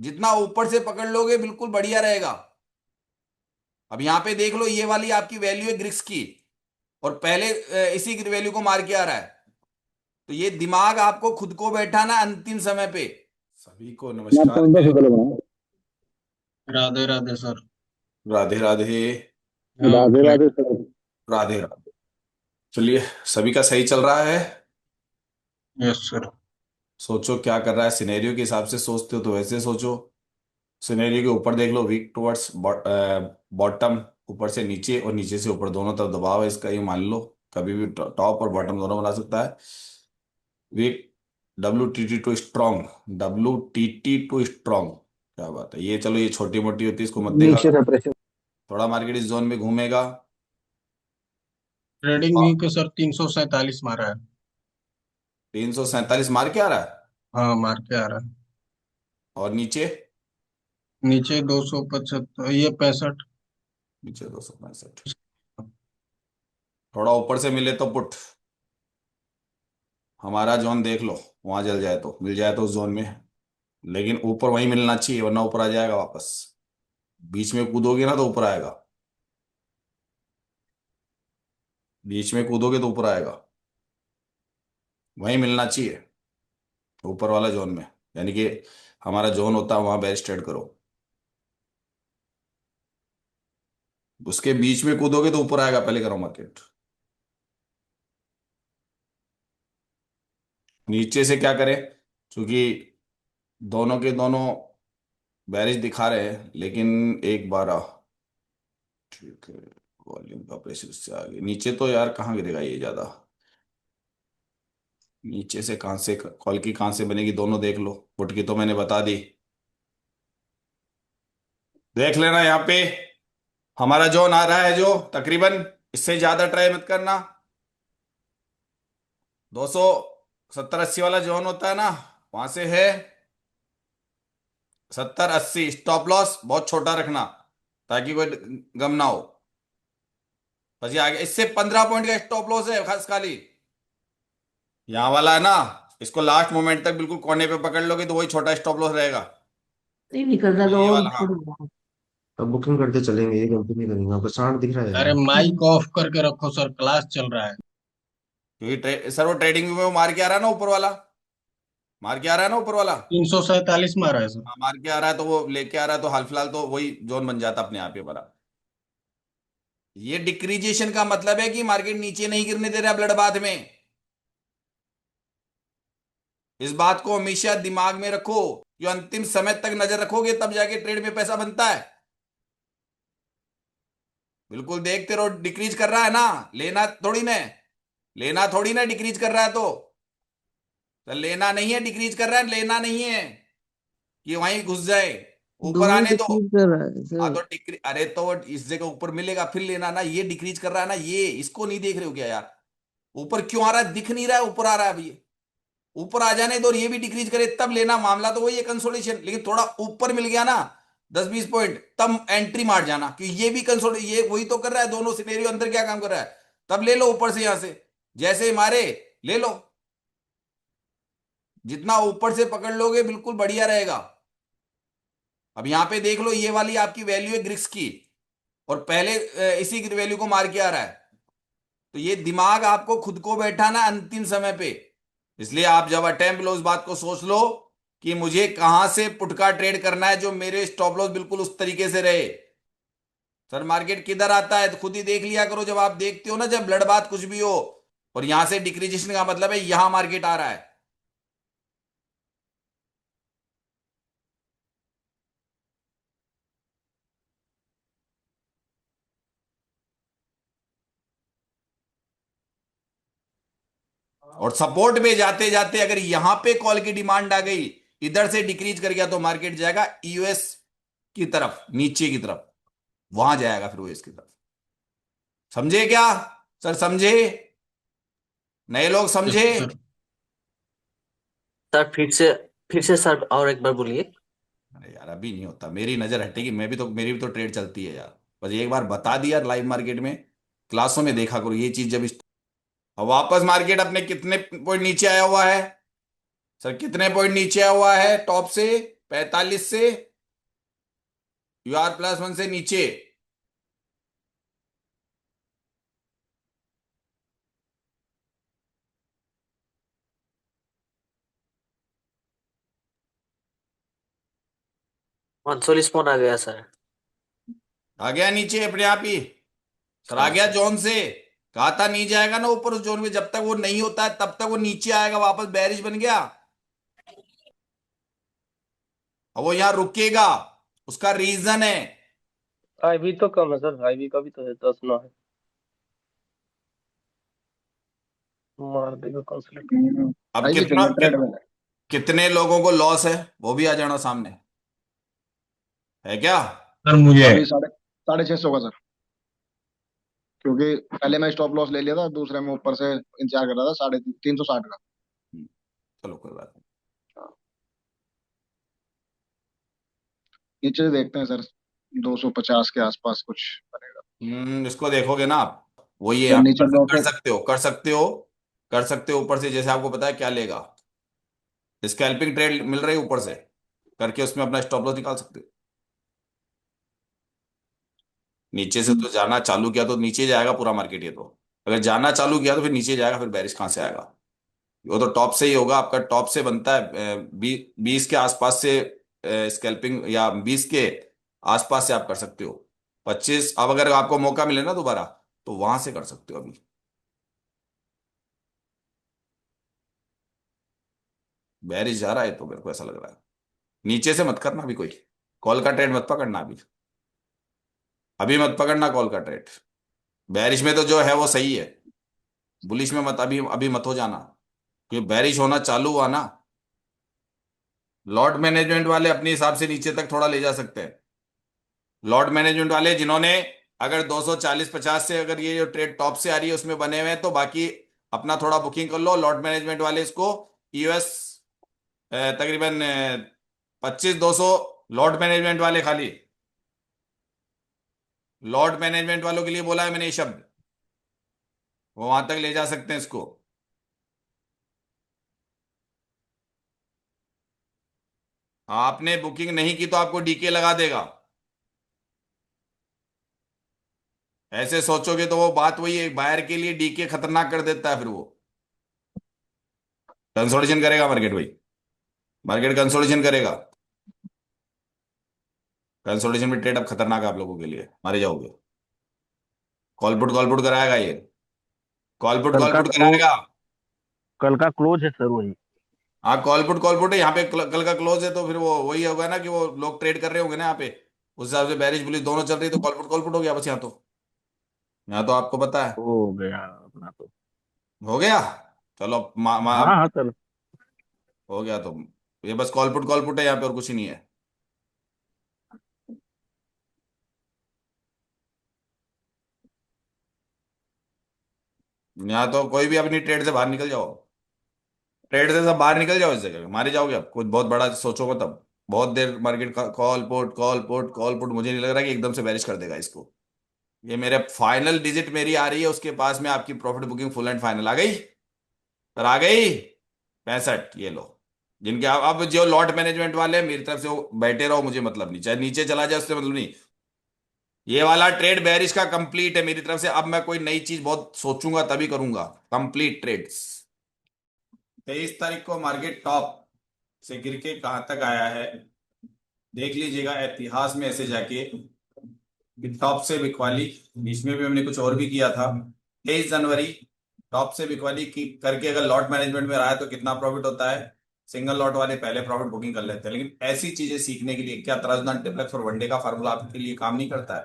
जितना ऊपर से पकड़ लोगे बिल्कुल बढ़िया रहेगा। अब यहां पे देख लो, ये वाली आपकी वैल्यू है ग्रिक्स की, और पहले इसी की वैल्यू को मार के आ रहा है। तो ये दिमाग आपको खुद को बैठाना अंतिम समय पे। सभी को मैं नमस्कार पंद्रह है। सौ बनाऊं। राधे राधे सर। राधे राधे। हाँ राधे फ्लैट। राधे सर। राधे राधे। चलिए, सभी का सही चल रहा है। Yes sir. सोचो क्या कर रहा है, सिनेरियो के हिसाब से सोचते हो तो वैसे सोचो। सिनेरियो के ऊपर देख लो, वीक टुवर्ड्स बॉटम, ऊपर से नीचे और नीचे से ऊपर दोनों तरफ दबाव है इसका, ये मान लो। कभी भी टॉप और बॉटम दोनों बना सकता है। Weak, WTT to strong. क्या बात है, ये चलो ये छोटी मोटी होती है, इसको मत देखा नीचे करो। का प्रेशर। थोड़ा मार्केट इस जोन में घूमेगा। ट्रेडिंग व्यू के सर 347 मारा है। 347 मार के आ रहा है। हाँ मार के आ रहा है। और नीचे, नीचे 275, ये 65। नीचे 265। थोड़ा ऊपर से मिले तो पुट, हमारा जोन देख लो, वहां जल जाए तो मिल जाए तो उस जोन में। लेकिन ऊपर वहीं मिलना चाहिए, वरना ऊपर आ जाएगा वापस। बीच में कूदोगे ना तो ऊपर आएगा। बीच में कूदोगे तो ऊपर आएगा। वहीं मिलना चाहिए, ऊपर वाला जोन में। यानी कि हमारा जोन होता है वहां बेस्ट ट्रेड करो। उसके बीच में कूदोगे तो ऊपर आएगा, पहले करो मार्केट। नीचे से क्या करें, क्योंकि दोनों के दोनों बैरिज दिखा रहे हैं, लेकिन एक बार ठीक है। वॉल्यूम का प्रेशर इससे आगे नीचे तो यार कहाँ गिरेगा ये ज्यादा। नीचे से कहाँ से कॉल की कहाँ से बनेगी, दोनों देख लो। पुट की तो मैंने बता दी, देख लेना यहाँ पे। हमारा जोन आ रहा है जो तकरीबन, इससे ज्यादा ट्राई मत करना। 270-80 वाला जोन होता है ना, वहां से है 70-80। स्टॉप लॉस बहुत छोटा रखना, ताकि कोई गम ना हो। बस ये आगे इससे 15 पॉइंट का स्टॉप लॉस है खास खाली। यहाँ वाला है ना, इसको लास्ट मोमेंट तक बिल्कुल कोने पे पकड़ लोगे तो वही छोटा स्टॉप लॉस रहेगा। नहीं निकल रहा ये तो और वाला, हाँ। छोड़। अब बुकिंग करते चलेंगे, ये गलती नहीं करेंगे, आपको सांड दिख रहा है अरे यार। माइक ऑफ करके रखो सर, क्लास चल रहा है। क्योंकि सर वो ट्रेडिंग में वो मार के आ रहा है ना ऊपर वाला, मार के आ रहा है ना ऊपर वाला। 347 मारा है सर। हाँ, मार के आ रहा है तो वो लेके आ रहा है, तो हाल फिलहाल तो वही जोन बन जाता अपने आप ही बड़ा। ये डिक्रीजिएशन का मतलब है कि मार्केट नीचे नहीं गिरने दे रहा ब्लड बाथ में। इस बात को हमेशा दिमाग में रखो, जो अंतिम समय तक नजर रखोगे तब जाके ट्रेड में पैसा बनता है। बिल्कुल देखते रहो, डिक्रीज कर रहा है ना, लेना थोड़ी ना है। लेना थोड़ी ना, डिक्रीज कर रहा है तो लेना नहीं है। डिक्रीज कर रहा है, लेना नहीं है कि वहीं घुस जाए। ऊपर दोनों आने दो। डिक्रीज कर रहा है हाँ सर। तो डिक्री, अरे तो इस जगह ऊपर मिलेगा फिर लेना ना। ये डिक्रीज कर रहा है ना, ये इसको नहीं देख रहे हो क्या यार। ऊपर क्यों आ रहा है, दिख नहीं रहा है ऊपर आ रहा है अभी ये। ऊपर आ जाने दो और ये भी डिक्रीज करे तब लेना, मामला तो वही है कंसोलिडेशन। लेकिन थोड़ा ऊपर मिल गया ना, 10-20 पॉइंट, तब एंट्री मार जाना, क्योंकि ये भी कंसोलिड, ये वही तो कर रहा है। दोनों सिनेरियो अंदर क्या काम कर रहा है, तब ले लो ऊपर से, यहां से जैसे ही मारे ले लो। जितना ऊपर से पकड़ लोगे बिल्कुल बढ़िया रहेगा। अब यहां पे देख लो, ये वाली आपकी वैल्यू है ग्रिक्स की, और पहले इसी की वैल्यू को मार के आ रहा है। तो ये दिमाग आपको खुद को बैठाना अंतिम समय पे। इसलिए आप जब अटेम्प्ट लो, उस बात को सोच लो कि मुझे कहां से पुट का ट्रेड करना है, जो मेरे स्टॉप लॉस बिल्कुल उस तरीके से रहे। सर मार्केट किधर आता है तो खुद ही देख लिया करो। जब आप देखते हो ना, जब ब्लड बात कुछ भी हो, और यहां से डिक्रीजेशन का मतलब है यहां मार्केट आ रहा है। और सपोर्ट पे जाते जाते अगर यहां पे कॉल की डिमांड आ गई, इधर से डिक्रीज कर गया, तो मार्केट जाएगा यूएस की तरफ, नीचे की तरफ। वहां जाएगा फिर यूएस की तरफ। समझे क्या सर, समझे? नए लोग यस समझे? सर। सर फिर से सर और एक बार बोलिए। अरे यार अभी नहीं होता, मेरी नजर हटेगी, मैं भी तो, मेरी भी तो ट्रेड चलती है यार। बस एक बार बता दिया लाइव मार्केट में, क्लासों में देखा करो ये चीज। जब अब वापस मार्केट अपने कितने पॉइंट नीचे आया हुआ है सर, कितने पॉइंट नीचे आया हुआ है टॉप से? 45 से UR+1 से नीचे, उनचालीस पॉइंट आ गया सर। आ गया नीचे अपने आप ही सर, आ हाँ गया सर। जोन से। कहा था नहीं जाएगा ना ऊपर उस जोन में, जब तक वो नहीं होता है तब तक वो नीचे आएगा, वापस बेरिश बन गया। अब वो यहां रुकेगा, उसका रीजन है। आई भी तो कम है सर, आई भी का भी तो है 10 9 है। मार देगा कंसल्ट। अब आई भी कितना चाहिए ट्रेड में। कितने लोगों को लॉस है वो भी आ जाना सामने, है क्या? सर मुझे अभी 650 का सर, क्योंकि पहले मैं स्टॉप लॉस ले लिया था, दूसरे में ऊपर से इंतजार कर रहा था 360 का। चलो कोई बात नहीं। नीचे से देखते हैं सर, 250 के आसपास कुछ बनेगा। इसको देखोगे ना आप, वही है, जब आप नीचे कर सकते हो, कर सकते हो, कर सकते हो ऊपर से, जैसे आपको पता है क्या लेगा। स्कैल्पिंग ट्रेड मिल रही है ऊपर से करके, उसमें अपना स्टॉप लॉस निकाल सकते हो। नीचे से तो जाना चालू किया तो नीचे जाएगा पूरा मार्केट, ये तो अगर जाना चालू किया तो फिर नीचे जाएगा, फिर बैरिश कहाँ से आएगा? वो तो टॉप से ही होगा, आपका टॉप से बनता है 20 के आसपास से स्कैल्पिंग, या 20 के आसपास से आप कर सकते हो। 25, अब अगर आपको मौका मिले ना दोबारा तो वहां से कर सकते हो। अभी बैरिश जा रहा है तो मेरे को ऐसा लग रहा है नीचे से मत करना अभी, कोई कॉल का ट्रेड मत पकड़ना अभी, अभी मत पकड़ना कॉल का ट्रेड। बैरिश में तो जो है वो सही है, बुलिश में मत, अभी अभी मत हो जाना, क्योंकि बैरिश होना चालू हुआ ना, लॉट मैनेजमेंट वाले अपने हिसाब से नीचे तक थोड़ा ले जा सकते हैं। लॉट मैनेजमेंट वाले जिन्होंने अगर 240-50 से अगर ये जो ट्रेड टॉप से आ रही है उसमें बने हुए हैं, तो बाकी अपना थोड़ा बुकिंग कर लो। लॉट मैनेजमेंट वाले इसको यूएस तकरीबन 25-200, लॉट मैनेजमेंट वाले खाली, लॉट मैनेजमेंट वालों के लिए बोला है मैंने ये शब्द, वो वहां तक ले जा सकते हैं इसको। आपने बुकिंग नहीं की तो आपको डीके लगा देगा। ऐसे सोचोगे तो वो बात वही है, बायर के लिए डीके खतरनाक कर देता है, फिर वो कंसोलिडेशन करेगा मार्केट, भाई मार्केट कंसोलिडेशन करेगा। कंसोलिडेशन में ट्रेड अब खतरनाक है आप लोगों के लिए, मारे जाओगे। कॉल पुट कराएगा ये, कल कॉल का पुट क्लोज, कराएगा। कल का क्लोज है सर वही। हाँ कॉल पुट है यहाँ पे, कल का क्लोज है, तो फिर वो वही होगा ना कि वो लोग ट्रेड कर रहे होंगे ना यहाँ पे, उस हिसाब से बैरिश बुलिश दोनों चल रही है, तो कॉल पुट हो गया बस। यहाँ तो आपको पता है हो गया अपना तो। हो गया। चलो अब हाँ हाँ चल। हो गया तो ये बस कॉल पुट है यहाँ पे, और कुछ ही नहीं है। यहाँ तो कोई भी अपनी ट्रेड से बाहर निकल जाओ, ट्रेड से सब बाहर निकल जाओ, इस जगह मारे जाओगे। अब कुछ बहुत बड़ा सोचो मत, अब बहुत देर मार्केट का कॉल पुट, मुझे नहीं लग रहा कि एकदम से बैरिश कर देगा इसको। ये मेरे फाइनल डिजिट मेरी आ रही है, उसके पास में आपकी profit booking full and final आ गई, पर आ गई 65, ये लो। जिनके अब जो लॉट मैनेजमेंट वाले हैं मेरी तरफ से वो बैठे रहो, मुझे मतलब नहीं, चाहे नीचे चला जाए उससे मतलब नहीं। ये वाला ट्रेड बेरिश का कंप्लीट है मेरी तरफ से, अब मैं कोई नई चीज बहुत सोचूंगा तभी करूंगा। Complete trades. 23 तारीख को मार्केट टॉप से गिर के कहां तक आया है देख लीजिएगा इतिहास में, ऐसे जाके टॉप से बिकवाली, बीच में भी हमने कुछ और भी किया था। 23 जनवरी टॉप से बिकवाली की करके अगर लॉट मैनेजमेंट में रहा है तो कितना प्रॉफिट होता है। सिंगल लॉट वाले पहले प्रॉफिट बुकिंग कर लेते हैं, लेकिन ऐसी चीजें सीखने के लिए क्या तराजदान टिप्लेक्स और वनडे का फार्मूला आपके लिए काम नहीं करता है?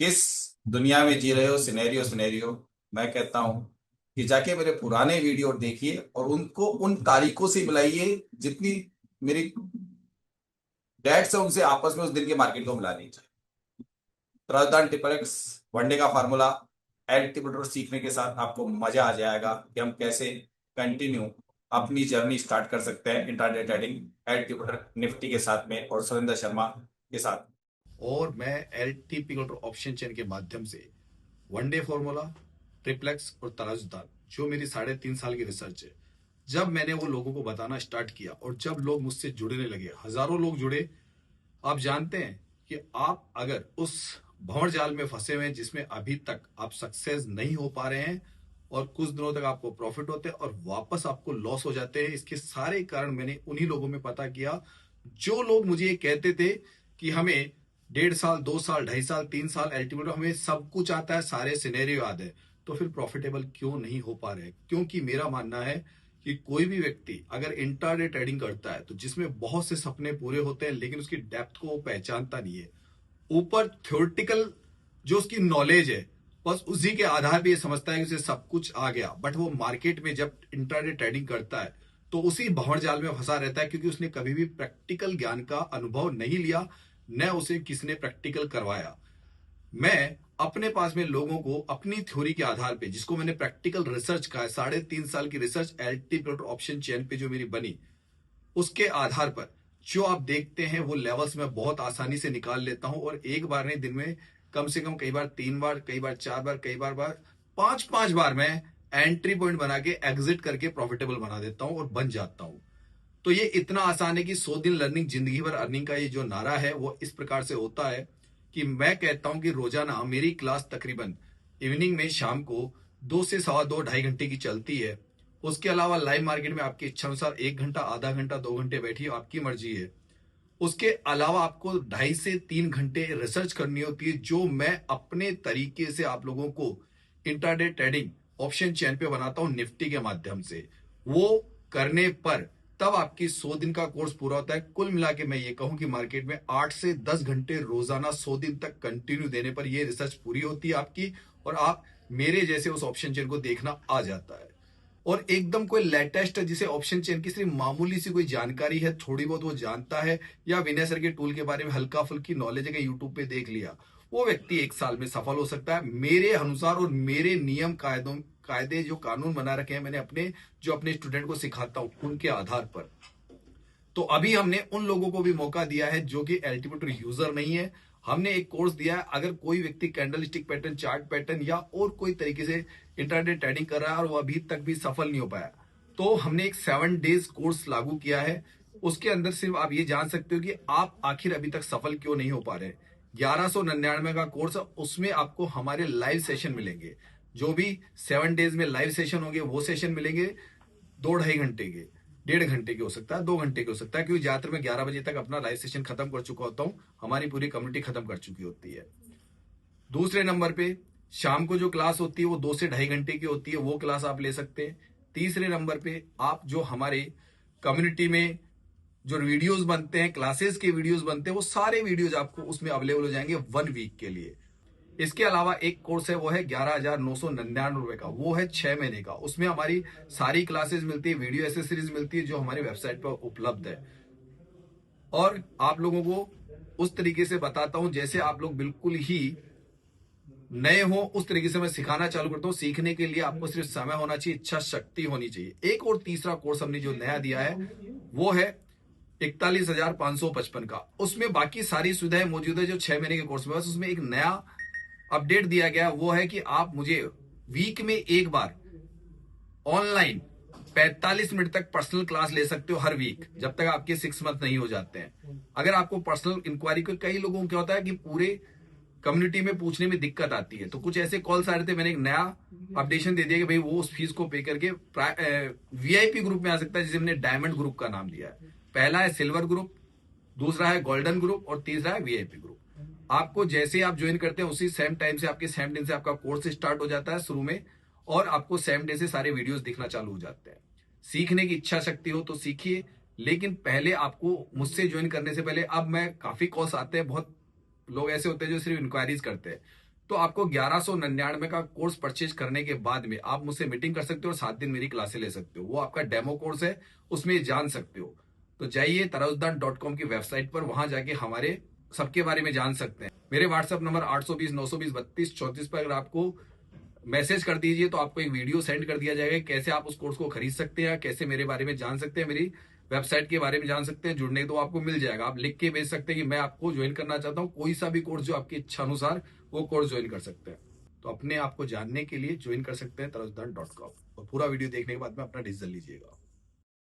किस दुनिया में जी रहे हो, सिनेरियो सिनेरियो। मैं कहता हूं कि जाके मेरे पुराने वीडियो देखिए और उनको उन तारीखों से मिलाइए, जितनी मेरी डेट्स है उनसे आपस में उस दिन के मार्केट को मिला लीजिए। तराजदान टिप्लेक्स वनडे का फार्मूला एल्टिमेटर सीखने के साथ आपको मजा आ जाएगा कि हम कैसे कंटिन्यू अपनी जर्नी स्टार्ट कर सकते हैं इंट्राडे ट्रेडिंग एल्टिमेटर निफ्टी के साथ में और सुरेंद्र शर्मा के साथ। और मैं एलटीपी ऑप्शन चेन के माध्यम से वनडे फॉर्मूला, ट्रिप्लेक्स और तराजदान, जो मेरी 3.5 साल की रिसर्च है, जब मैंने वो लोगों को बताना स्टार्ट किया और जब लोग मुझसे जुड़ने लगे, हजारों लोग जुड़े, आप जानते हैं कि आप अगर उस भंवर जाल में फंसे हुए हैं जिसमें अभी तक आप सक्सेस नहीं हो पा रहे हैं और कुछ दिनों तक आपको प्रॉफिट होते हैं और वापस आपको लॉस हो जाते हैं, इसके सारे कारण मैंने उन्हीं लोगों में पता किया जो लोग मुझे ये कहते थे कि हमें 1.5 साल 2 साल 2.5 साल 3 साल अल्टीमेट हमें सब कुछ आता है, सारे सिनेरियो याद है, तो फिर प्रॉफिटेबल क्यों नहीं हो पा रहे? क्योंकि मेरा मानना है कि कोई भी व्यक्ति अगर इंट्राडे ट्रेडिंग करता है तो जिसमें बहुत से सपने पूरे होते हैं लेकिन उसकी डेप्थ को वो पहचानता नहीं है, ऊपर थ्योरेटिकल जो उसकी नॉलेज है बस उसी के आधार पे ये समझता है कि उसे सब कुछ आ गया, बट वो मार्केट में जब इंट्राडे ट्रेडिंग करता है तो उसी भंवर जाल में फंसा रहता है क्योंकि उसने कभी भी प्रैक्टिकल ज्ञान का अनुभव नहीं लिया, न उसे किसने प्रैक्टिकल करवाया। मैं अपने पास में लोगों को अपनी थ्योरी के आधार पे, जिसको मैंने प्रैक्टिकल रिसर्च कहा है, 3.5 साल की रिसर्च एलटी ऑप्शन चेन पे जो मेरी बनी, उसके आधार पर जो आप देखते हैं वो लेवल्स में बहुत आसानी से निकाल लेता हूं और एक बार नहीं, दिन में कम से कम कई बार 3 बार, कई बार 4 बार, कई बार 5 बार मैं एंट्री पॉइंट बना के एग्जिट करके प्रॉफिटेबल बना देता हूं और बन जाता हूं। तो ये इतना आसान है कि 100 दिन लर्निंग जिंदगी भर अर्निंग का ये जो नारा है वो इस प्रकार से होता है कि मैं कहता हूं कि रोजाना मेरी क्लास तकरीबन इवनिंग में शाम को 2 से 2.25 2.5 घंटे की चलती है। उसके अलावा लाइव मार्केट में आपकी इच्छा अनुसार 1 घंटा, आधा घंटा, 2 घंटे बैठिए, आपकी मर्जी है। उसके अलावा आपको 2.5 से 3 घंटे रिसर्च करनी होती है जो मैं अपने तरीके से आप लोगों को इंट्राडे ट्रेडिंग ऑप्शन चेन पे बनाता हूं निफ्टी के माध्यम से। वो करने पर तब आपकी 100 दिन का कोर्स पूरा होता है। कुल मिला के मैं ये कहूं कि मार्केट में 8 से 10 घंटे रोजाना 100 दिन तक कंटिन्यू देने पर ये रिसर्च पूरी होती है आपकी और आप मेरे जैसे उस ऑप्शन चेन को देखना आ जाता है। और एकदम कोई लेटेस्ट जिसे ऑप्शन चेन की सिर्फ मामूली सी कोई जानकारी है, थोड़ी बहुत वो जानता है या विनय सर के टूल के बारे में हल्का फुल्की नॉलेज है कि यूट्यूब पे देख लिया, वो व्यक्ति 1 साल में सफल हो सकता है मेरे अनुसार। और मेरे नियम कायदे जो कानून बना रखे हैं मैंने अपने जो अपने स्टूडेंट को सिखाता हूं उनके आधार पर। तो अभी हमने उन लोगों को भी मौका दिया है जो कि अल्टीमेट यूजर नहीं है। हमने एक कोर्स दिया है, अगर कोई व्यक्ति candle stick pattern, chart pattern या और कोई तरीके से इंट्राडे ट्रेडिंग कर रहा है और वो अभी तक भी सफल नहीं हो पाया, तो हमने एक 7 डेज कोर्स लागू किया है। उसके अंदर सिर्फ आप ये जान सकते हो कि आप आखिर अभी तक सफल क्यों नहीं हो पा रहे। 1199 का कोर्स, उसमें आपको हमारे लाइव सेशन मिलेंगे, जो भी 7 डेज में लाइव सेशन होंगे वो सेशन मिलेंगे 2-2.5 घंटे के, 1.5 घंटे के हो सकता है, 2 घंटे के हो सकता है, क्योंकि ज्यादातर मैं 11 बजे तक अपना लाइव सेशन खत्म कर चुका होता हूं, हमारी पूरी कम्युनिटी खत्म कर चुकी होती है। दूसरे नंबर पे शाम को जो क्लास होती है वो 2 से 2.5 घंटे की होती है, वो क्लास आप ले सकते हैं। तीसरे नंबर पे आप जो हमारे कम्युनिटी में जो वीडियोस बनते हैं, क्लासेस के वीडियोस बनते हैं, वो सारे वीडियोस आपको उसमें अवेलेबल हो जाएंगे 1 वीक के लिए। इसके अलावा एक कोर्स है, वो है 11,999 रुपए का, वो है 6 महीने का। उसमें हमारी सारी क्लासेस मिलती है, वीडियो एसेसरीज मिलती है जो हमारी वेबसाइट पर उपलब्ध है। और आप लोगों को उस तरीके से बताता हूं जैसे आप लोग बिल्कुल ही नए हो, उस तरीके से मैं सिखाना चालू करता हूं। सीखने के लिए आपको सिर्फ समय होना चाहिए, इच्छा शक्ति होनी चाहिए। एक और तीसरा कोर्स हमने जो नया दिया है वो है 41,555 का। उसमें बाकी सारी सुविधाएं मौजूद है जो 6 महीने के कोर्स में, बस उसमें एक नया अपडेट दिया गया, वो है कि आप मुझे वीक में एक बार ऑनलाइन 45 मिनट तक पर्सनल क्लास ले सकते हो हर वीक, जब तक आपके 6 मंथ नहीं हो जाते हैं। अगर आपको पर्सनल इंक्वायरी, को कई लोगों को क्या होता है कि पूरे कम्युनिटी में पूछने में दिक्कत आती है, तो कुछ ऐसे कॉल्स आ रहे थे, मैंने एक नया अपडेशन दे दिया कि भाई वो उस फीस को पे करके वीआईपी ग्रुप में आ सकता है, जिसे हमने डायमंड ग्रुप का नाम दिया है। पहला है सिल्वर ग्रुप, दूसरा है गोल्डन ग्रुप और तीसरा है वीआईपी ग्रुप। आपको जैसे आप ज्वाइन करते हैं उसी सेम टाइम से आपके सेम दिन से आपका कोर्स स्टार्ट हो जाता है शुरू में, और आपको सेम डे से सारे वीडियोस दिखना चालू हो जाते हैं। सीखने की इच्छा शक्ति हो तो सीखिए, लेकिन पहले आपको मुझसे ज्वाइन करने से पहले, अब मैं काफी कॉल्स आते हैं, बहुत लोग ऐसे होते हैं जो सिर्फ इंक्वायरीज करते हैं, तो आपको 1199 का कोर्स परचेज करने के बाद में आप मुझसे मीटिंग कर सकते हो और 7 दिन मेरी क्लासें ले सकते हो। वो आपका डेमो कोर्स है, उसमें जान सकते हो। तो जाइए tarosdan.com की वेबसाइट पर, वहां जाके हमारे सबके बारे में जान सकते हैं। मेरे व्हाट्सएप नंबर 820 920 32 34 पर अगर आपको मैसेज कर दीजिए तो आपको एक वीडियो सेंड कर दिया जाएगा कैसे आप उस कोर्स को खरीद सकते हैं, कैसे मेरे बारे में जान सकते हैं, मेरी वेबसाइट के बारे में जान सकते हैं। जुड़ने तो आपको मिल जाएगा, आप लिख के भेज सकते हैं कि मैं आपको ज्वाइन करना चाहता हूँ, कोई सा भी कोर्स जो आपकी इच्छा अनुसार वो कोर्स ज्वाइन कर सकते हैं। तो अपने आप को जानने के लिए ज्वाइन कर सकते हैं tarosdan.com, और पूरा वीडियो देखने के बाद में अपना डिसीजन लीजिएगा।